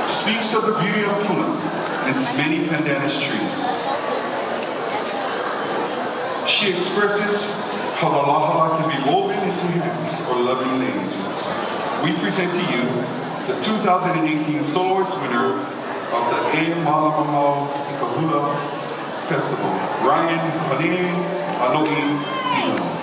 speaks of the beauty of Puna and its many pandanus trees. She expresses how the lahala can be woven into hands or loving names. We present to you the 2018 soloist winner of the E Malamamau Kahula Festival, Ryan Hanine Aloi Dino.